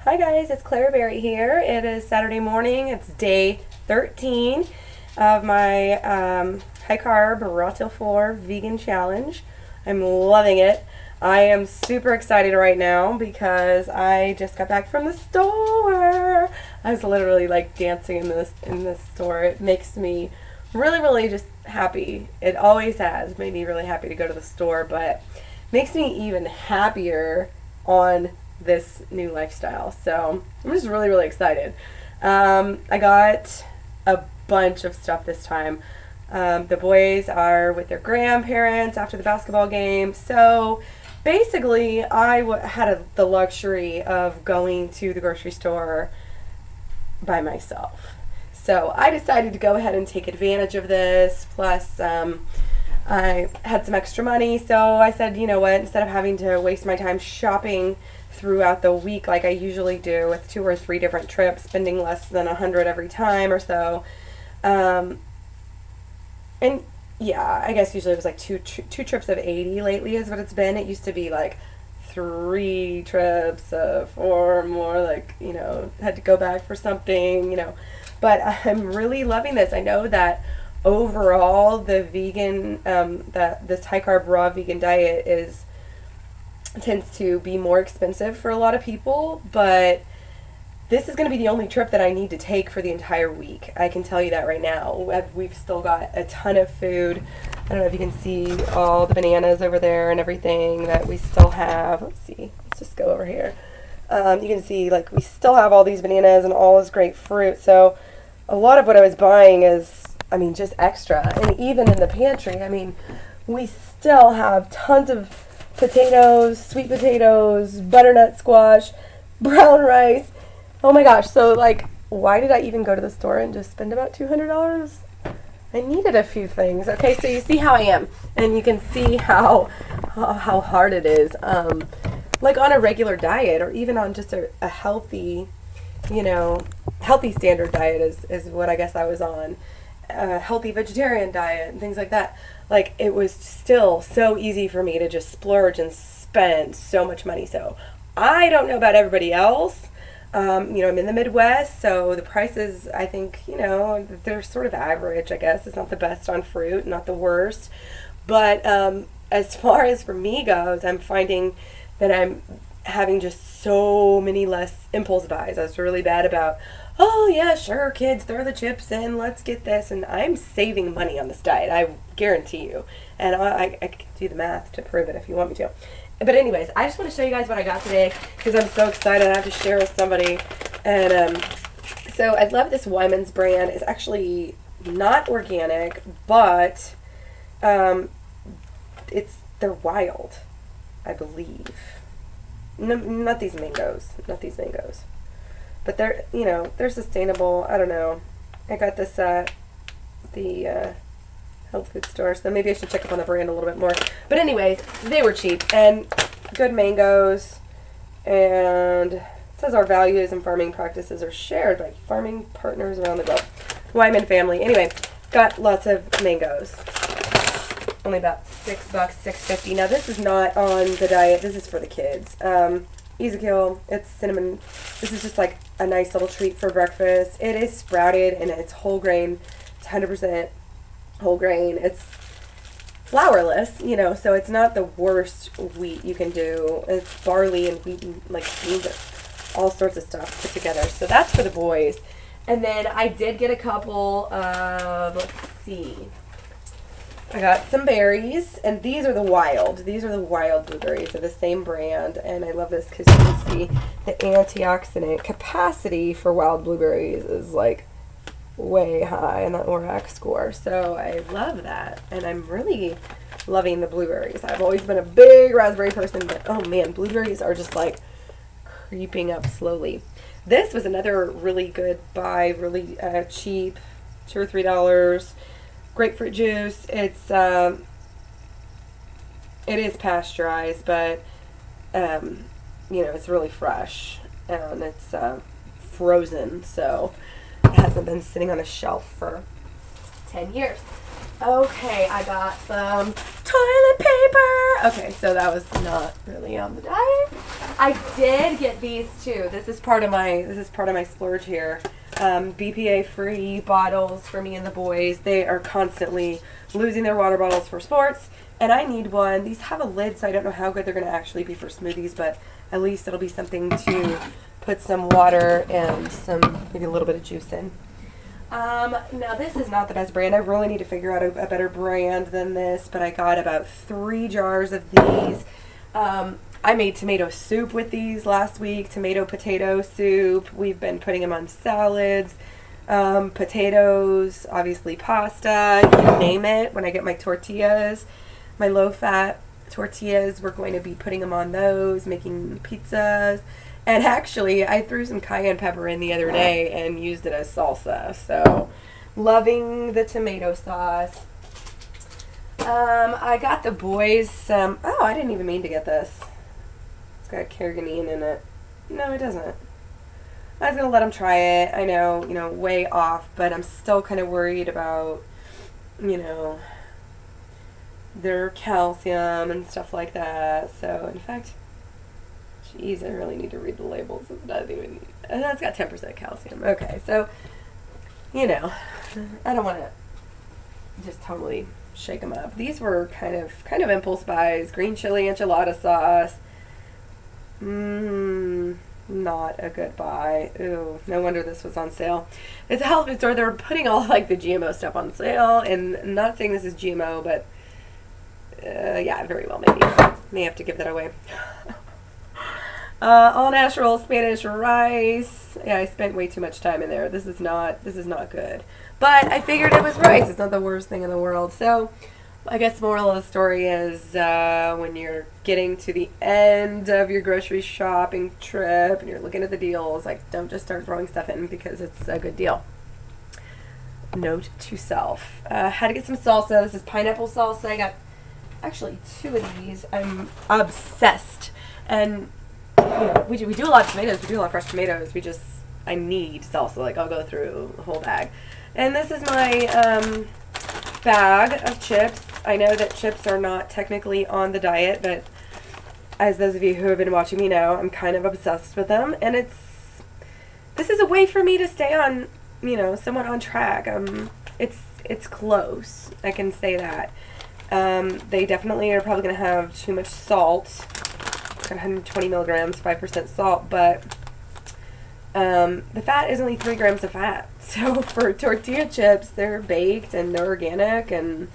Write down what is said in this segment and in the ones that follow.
Hi guys, it's Clara Berry here. It is Saturday morning. It's day 13 of my high carb raw till 4 vegan challenge. I'm loving it. I am super excited right now because I just got back from the store. I was literally like dancing in this store. It makes me really just happy. It always has made me really happy to go to the store, but makes me even happier on this new lifestyle. So I'm just really excited. I got a bunch of stuff this time. The boys are with their grandparents after the basketball game. So basically, had the luxury of going to the grocery store by myself. So I decided to go ahead and take advantage of this. Plus, I had some extra money. So I said, you know what, instead of having to waste my time shopping throughout the week like I usually do with 2 or 3 different trips, spending less than $100 every time or so. And yeah, I guess usually it was like two trips of 80 lately is what it's been. It used to be like 3 trips of 4 or more, like, you know, had to go back for something, you know. But I'm really loving this. I know that overall the vegan, this high carb raw vegan diet tends to be more expensive for a lot of people, but this is going to be the only trip that I need to take for the entire week. I can tell you that right now. We've still got a ton of food. I don't know if you can see all the bananas over there and everything that we still have. Let's see. Let's just go over here. You can see, like, we still have all these bananas and all this great fruit. So a lot of what I was buying is, I mean, just extra. And even in the pantry, I mean, we still have tons of potatoes, sweet potatoes, butternut squash, brown rice. Oh my gosh. So, like, why did I even go to the store and just spend about $200? I needed a few things. Okay, so you see how I am, and you can see how hard it is. Like on a regular diet, or even on just a healthy, you know, healthy standard diet is what I guess I was on. A healthy vegetarian diet and things like that. Like, it was still so easy for me to just splurge and spend so much money. So I don't know about everybody else. You know, I'm in the Midwest, so the prices, I think, you know, they're sort of average, I guess. It's not the best on fruit, not the worst. But as far as for me goes, I'm finding that I'm having just so many less impulse buys. I was really bad about, oh yeah, sure, kids, throw the chips in, let's get this. And I'm saving money on this diet, I guarantee you. And I can do the math to prove it if you want me to. But anyways, I just want to show you guys what I got today because I'm so excited. I have to share with somebody. And so I love this Wyman's brand. It's actually not organic, but they're wild, I believe. No, not these mangoes. Not these mangoes. But they're, you know, they're sustainable. I don't know. I got this at the health food store, so maybe I should check up on the brand a little bit more. But anyways, they were cheap and good mangoes. And it says our values and farming practices are shared by farming partners around the globe. Wyman family. Anyway, got lots of mangoes. Only about $6, $6.50. Now this is not on the diet. This is for the kids. Easy kill. It's cinnamon. This is just like a nice little treat for breakfast. It is sprouted and it's whole grain. It's 100% whole grain. It's flourless, you know, so it's not the worst wheat you can do. It's barley and wheat and like beans, all sorts of stuff put together. So that's for the boys. And then I did get a couple of, let's see, I got some berries, and these are the wild. These are the wild blueberries. They're the same brand, and I love this because you can see the antioxidant capacity for wild blueberries is like way high in the ORAC score. So I love that, and I'm really loving the blueberries. I've always been a big raspberry person, but oh man, blueberries are just like creeping up slowly. This was another really good buy, really cheap, $2 or $3. Grapefruit juice. It is pasteurized, but you know, it's really fresh and it's frozen, so it hasn't been sitting on a shelf for 10 years. Okay, I got some toilet paper. Okay, so that was not really on the diet. I did get these too. This is part of my splurge here. BPA free bottles for me and the boys. They are constantly losing their water bottles for sports, and I need one. These have a lid, so I don't know how good they're going to actually be for smoothies, but at least it'll be something to put some water and maybe a little bit of juice in. Now this is not the best brand. I really need to figure out a better brand than this, but I got about 3 jars of these. I made tomato soup with these last week, tomato potato soup. We've been putting them on salads, potatoes, obviously pasta, you name it. When I get my tortillas, my low-fat tortillas, we're going to be putting them on those, making pizzas. And actually, I threw some cayenne pepper in the other day and used it as salsa. So, loving the tomato sauce. I got the boys some... Oh, I didn't even mean to get this. It's got carrageenan in it. No, it doesn't. I was going to let them try it. I know, way off, but I'm still kind of worried about, their calcium and stuff like that. So, in fact... Jeez, I really need to read the labels. That's got 10% calcium. Okay, so, I don't want to just totally shake them up. These were kind of impulse buys. Green chili enchilada sauce. Not a good buy. Ooh, no wonder this was on sale. It's a health food store. They're putting all the GMO stuff on sale, and I'm not saying this is GMO, but yeah, very well maybe. May have to give that away. All natural Spanish rice. Yeah, I spent way too much time in there. This is not good. But I figured it was rice. It's not the worst thing in the world. So I guess the moral of the story is when you're getting to the end of your grocery shopping trip and you're looking at the deals, don't just start throwing stuff in because it's a good deal. Note to self. Had to get some salsa. This is pineapple salsa. I got actually 2 of these. I'm obsessed. And we do a lot of tomatoes. We do a lot of fresh tomatoes. I need salsa. I'll go through the whole bag. And this is my bag of chips. I know that chips are not technically on the diet, but as those of you who have been watching me know, I'm kind of obsessed with them. And this is a way for me to stay on, somewhat on track. It's close. I can say that. They definitely are probably going to have too much salt. 120 milligrams, 5% salt, but the fat is only 3 grams of fat. So for tortilla chips, they're baked and they're organic and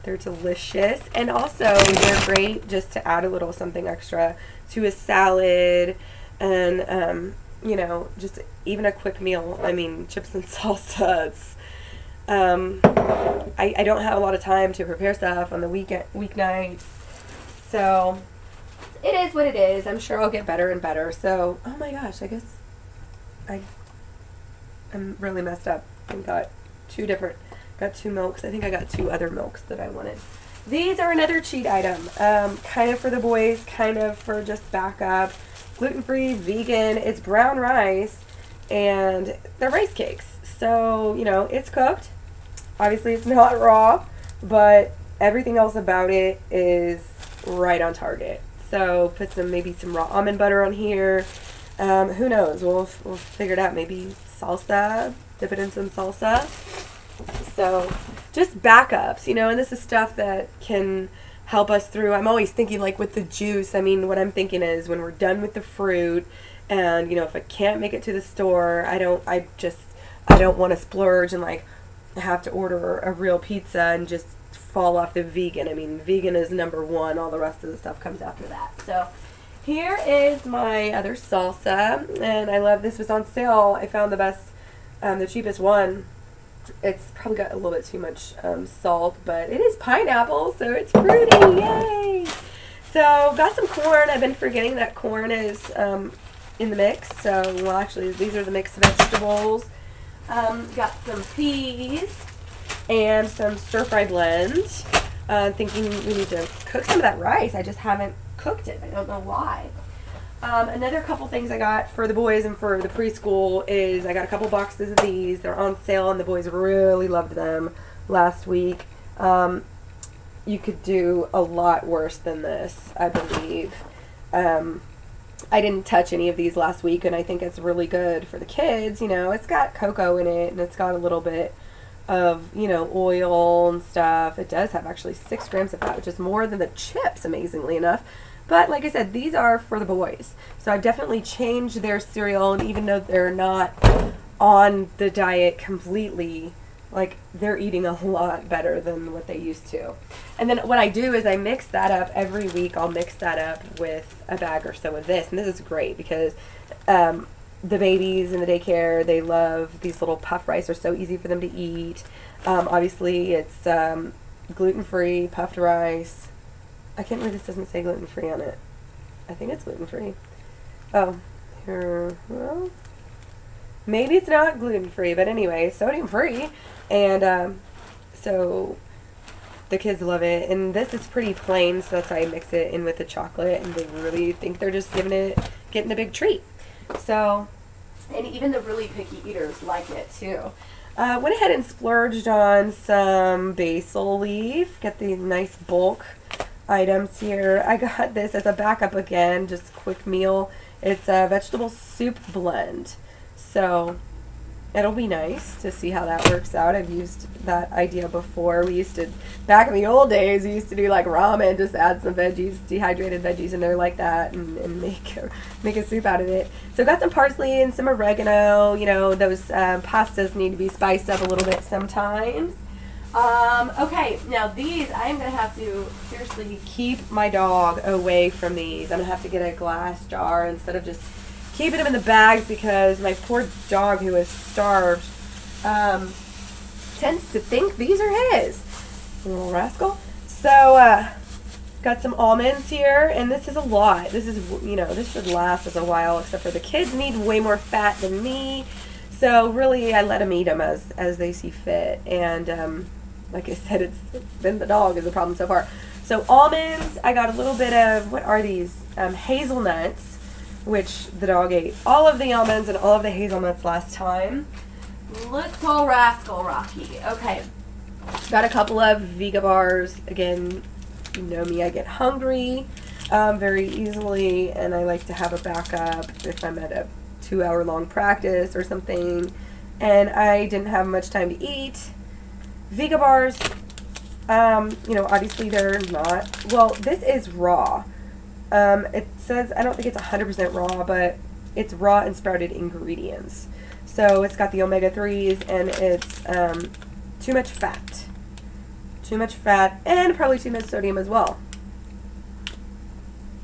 they're delicious. And also they're great just to add a little something extra to a salad and, just even a quick meal. I mean, chips and salsa. I don't have a lot of time to prepare stuff on the weeknights. So... it is what it is. I'm sure I'll get better and better. So, oh my gosh, I guess I'm really messed up. I got 2 milks. I think I got 2 other milks that I wanted. These are another cheat item. Kind of for the boys, kind of for just backup. Gluten-free, vegan. It's brown rice, and they're rice cakes. So, it's cooked. Obviously, it's not raw, but everything else about it is right on target. So put maybe some raw almond butter on here. Who knows? We'll figure it out. Maybe salsa. Dip it in some salsa. So just backups, and this is stuff that can help us through. I'm always thinking with the juice. I mean, what I'm thinking is when we're done with the fruit, and if I can't make it to the store, I don't want to splurge and have to order a real pizza and just fall off the vegan. I mean, vegan is number 1. All the rest of the stuff comes after that. So here is my other salsa, and I love this. Was on sale. I found the cheapest one. It's probably got a little bit too much salt, but it is pineapple, so it's fruity. Yay! So got some corn. I've been forgetting that corn is in the mix. So, well, actually, these are the mixed vegetables. Got some peas and some stir-fry blend. Thinking we need to cook some of that rice. I just haven't cooked it. I don't know why. Another couple things I got for the boys and for the preschool is I got a couple boxes of these. They're on sale and the boys really loved them last week. You could do a lot worse than this, I believe. I didn't touch any of these last week, and I think it's really good for the kids. You know, it's got cocoa in it, and it's got a little bit of, you know, oil and stuff. It does have actually 6 grams of fat, which is more than the chips, amazingly enough. But like I said, these are for the boys. So I've definitely changed their cereal, and even though they're not on the diet completely, like, they're eating a lot better than what they used to. And then what I do is I mix that up every week. I'll mix that up with a bag or so of this. And this is great because the babies in the daycare, they love these little puff rice. They're so easy for them to eat. Obviously, it's gluten-free puffed rice. I can't believe this doesn't say gluten-free on it. I think it's gluten-free. Oh, here, well, maybe it's not gluten-free, but anyway, sodium-free. And so the kids love it. And this is pretty plain, so that's why I mix it in with the chocolate. And they really think they're just getting a big treat. So, and even the really picky eaters like it too. Went ahead and splurged on some basil leaf. Get these nice bulk items here. I got this as a backup again, just quick meal. It's a vegetable soup blend. So it'll be nice to see how that works out. I've used that idea before. We used to, back in the old days, we used to do like ramen, just add some veggies, dehydrated veggies in there like that, and make a soup out of it. So got some parsley and some oregano. You know, those pastas need to be spiced up a little bit sometimes. Okay, now these, I'm going to have to seriously keep my dog away from these. I'm going to have to get a glass jar instead of just keeping them in the bags, because my poor dog, who is starved, tends to think these are his. Little rascal. So, got some almonds here, and this is a lot. This is, you know, this should last us a while, except for the kids need way more fat than me. So really, I let them eat them as they see fit. And like I said, it's been the dog is the problem so far. So almonds, I got a little bit of, what are these? Hazelnuts, which the dog ate all of the almonds and all of the hazelnuts last time. Little rascal Rocky. Okay. Got a couple of Vega bars. Again, you know me, I get hungry very easily, and I like to have a backup if I'm at a 2-hour-long practice or something, and I didn't have much time to eat. Vega bars, you know, obviously they're not, well, this is raw. It says, I don't think it's 100% raw, but it's raw and sprouted ingredients. So it's got the omega-3s, and it's too much fat. Too much fat, and probably too much sodium as well.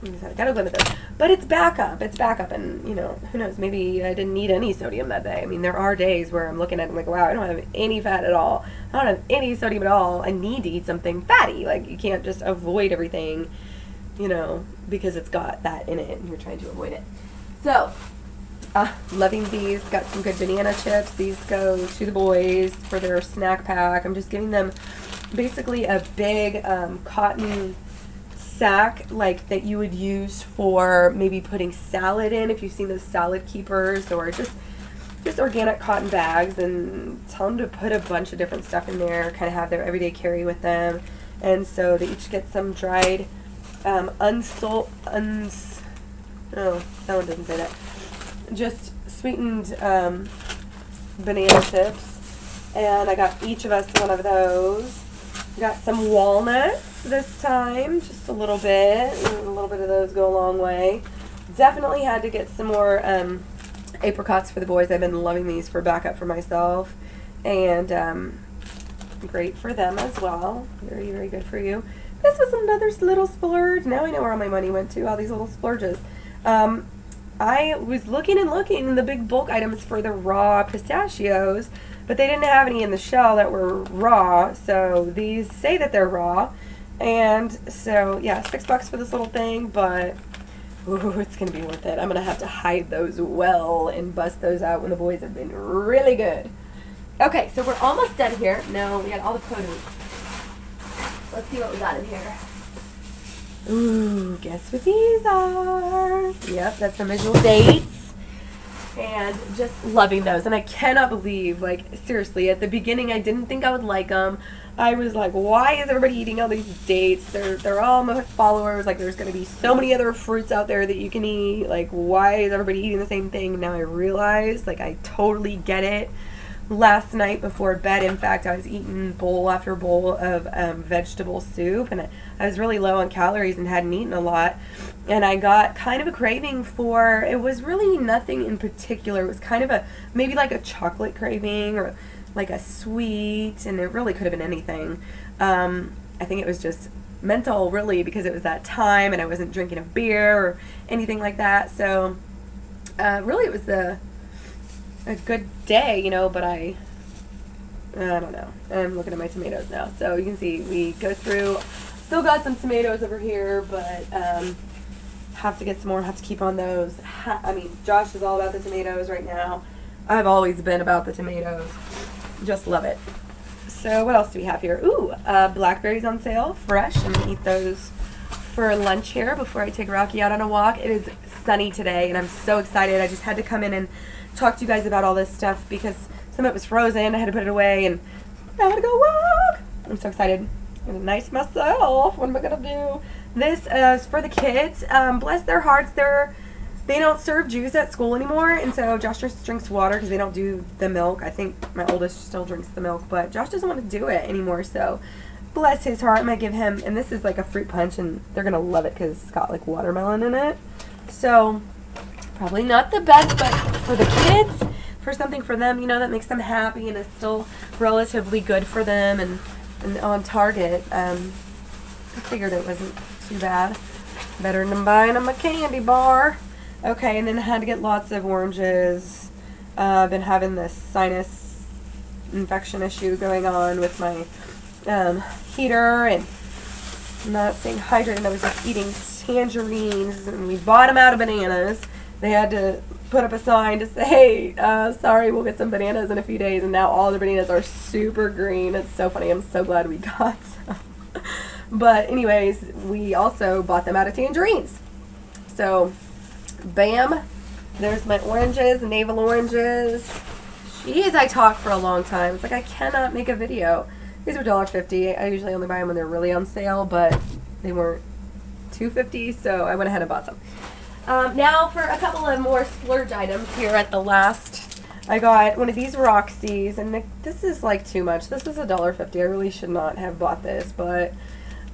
I gotta limit those. But it's backup. It's backup, and, you know, who knows, maybe I didn't need any sodium that day. I mean, there are days where I'm looking at it and like, wow, I don't have any fat at all. I don't have any sodium at all. I need to eat something fatty. Like, you can't just avoid everything, you know, because it's got that in it and you're trying to avoid it. So, loving these. Got some good banana chips. These go to the boys for their snack pack. I'm just giving them basically a big cotton sack, like that you would use for maybe putting salad in, if you've seen those salad keepers, or just organic cotton bags, and tell them to put a bunch of different stuff in there, kind of have their everyday carry with them. And so they each get some dried oh, that one doesn't say that, just sweetened banana chips, and I got each of us one of those. Got some walnuts this time, just a little bit of those go a long way. Definitely had to get some more apricots for the boys. I've been loving these for backup for myself, and great for them as well. Very, very good for you. This was another little splurge. Now I know where all my money went to, all these little splurges. I was looking in the big bulk items for the raw pistachios, but they didn't have any in the shell that were raw, so these say that they're raw. And so, yeah, $6 for this little thing, but ooh, it's going to be worth it. I'm going to have to hide those well and bust those out when the boys have been really good. Okay, so we're almost done here. No, we got all the produce. Let's see what we got in here. Ooh, guess what these are? Yep, that's some visual dates. and just loving those. And I cannot believe, like, seriously, at the beginning I didn't think I would like them. I was like, why is everybody eating all these dates? They're all my followers. Like, there's going to be so many other fruits out there that you can eat. Like, why is everybody eating the same thing? Now I realize, like, I totally get it. Last night before bed, in fact, I was eating bowl after bowl of vegetable soup, and I was really low on calories and hadn't eaten a lot. And I got kind of a craving for, it was really nothing in particular. It was kind of maybe like a chocolate craving or like a sweet, and it really could have been anything. I think it was just mental, really, because it was that time and I wasn't drinking a beer or anything like that. So really it was a good day, you know, but I don't know. I'm looking at my tomatoes now. So you can see we go through, still got some tomatoes over here, but have to get some more, have to keep on those. I mean, Josh is all about the tomatoes right now. I've always been about the tomatoes. Just love it. So what else do we have here? Ooh, blackberries on sale, fresh. I'm gonna eat those for lunch here before I take Rocky out on a walk. It is sunny today, and I'm so excited. I just had to come in and talk to you guys about all this stuff because some of it was frozen. I had to put it away, and I had to go walk. I'm so excited. I'm gonna nice myself. What am I gonna do? This is for the kids. Bless their hearts. They don't serve juice at school anymore, and so Josh just drinks water because they don't do the milk. I think my oldest still drinks the milk, but Josh doesn't want to do it anymore, so bless his heart. I'm going to give him, and this is like a fruit punch, and they're going to love it because it's got like watermelon in it. So probably not the best, but for the kids, for something for them, you know, that makes them happy and is still relatively good for them and on target. I figured it wasn't too bad. Better than buying them a candy bar. Okay, and then I had to get lots of oranges. I've been having this sinus infection issue going on with my heater and not staying hydrated. I was just eating tangerines, and we bought them out of bananas. They had to put up a sign to say, hey, sorry, we'll get some bananas in a few days, and now all the bananas are super green. It's so funny. I'm so glad we got some. But anyways, we also bought them out of tangerines. So bam, there's my oranges, navel oranges. Jeez, I talk for a long time. It's like I cannot make a video. These were $1.50. I usually only buy them when they're really on sale, but they weren't $2.50, so I went ahead and bought some. Now for a couple of more splurge items here at the last. I got one of these Roxy's, and this is like too much. This is $1.50. I really should not have bought this, but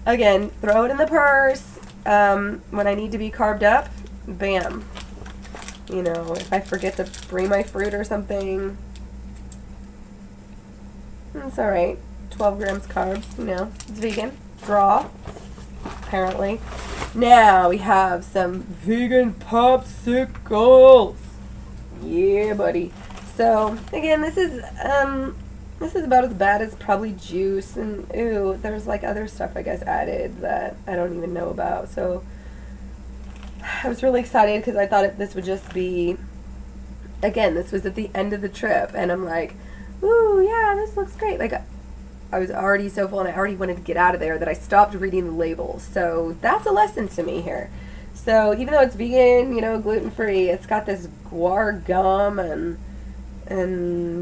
again, throw it in the purse. When I need to be carved up, bam. You know, if I forget to bring my fruit or something, it's alright. 12 grams carbs, you know, it's vegan. Raw, apparently. Now we have some vegan popsicles. Yeah, buddy. So, again, this is about as bad as probably juice, and ooh, there's like other stuff I guess added that I don't even know about. So I was really excited because I thought this would just be, again, this was at the end of the trip, and I'm like, ooh, yeah, this looks great. Like, I was already so full, and I already wanted to get out of there that I stopped reading the labels. So that's a lesson to me here. So even though it's vegan, you know, gluten-free, it's got this guar gum and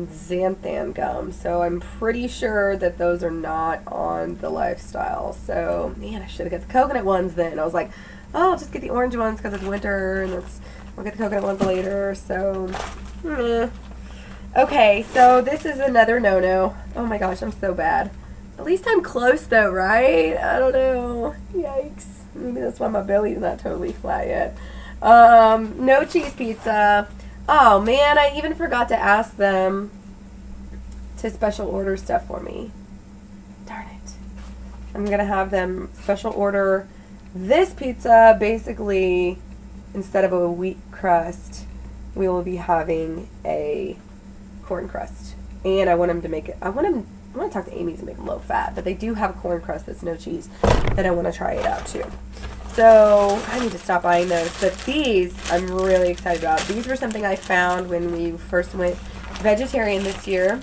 xanthan gum. So I'm pretty sure that those are not on the lifestyle. So, man, I should have got the coconut ones then. I was like, oh, I'll just get the orange ones because it's winter, and I'll get the coconut ones later. So, okay, so this is another no-no. Oh my gosh, I'm so bad. At least I'm close though, right? I don't know. Yikes. Maybe that's why my belly's not totally flat yet. No cheese pizza. Oh man, I even forgot to ask them to special order stuff for me. Darn it. I'm gonna have them special order this pizza. Basically, instead of a wheat crust, we will be having a corn crust. And I want them to make it, I want to talk to Amy's and make them low fat, but they do have a corn crust that's no cheese, and I want to try it out too. So I need to stop buying those, but these I'm really excited about. These were something I found when we first went vegetarian this year.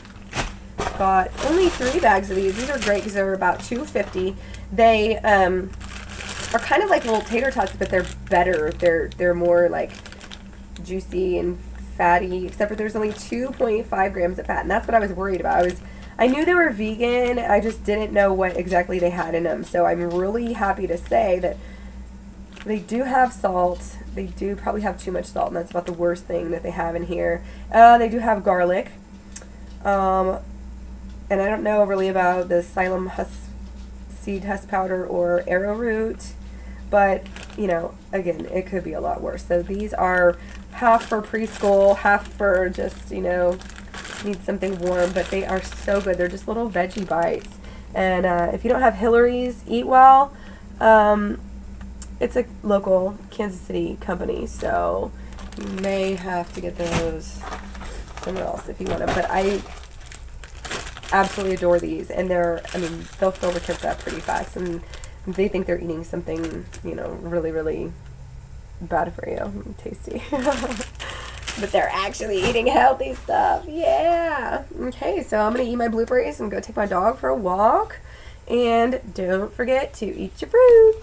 Got only 3 bags of these. These are great because they were about $2.50. They are kind of like little tater tots, but they're better. They're more like juicy and fatty, except for there's only 2.5 grams of fat, and that's what I was worried about. I knew they were vegan, I just didn't know what exactly they had in them. So I'm really happy to say that they do have salt. They do probably have too much salt, and that's about the worst thing that they have in here. They do have garlic. And I don't know really about the psyllium seed husk powder or arrowroot, but, you know, again, it could be a lot worse. So these are half for preschool, half for just, you know, need something warm, but they are so good. They're just little veggie bites. And if you don't have Hillary's Eat Well, it's a local Kansas City company, so you may have to get those somewhere else if you want them. But I absolutely adore these, and they'll fill the kids up pretty fast, and they think they're eating something, you know, really, really bad for you, tasty. But they're actually eating healthy stuff. Yeah. Okay, so I'm gonna eat my blueberries and go take my dog for a walk, and don't forget to eat your fruit.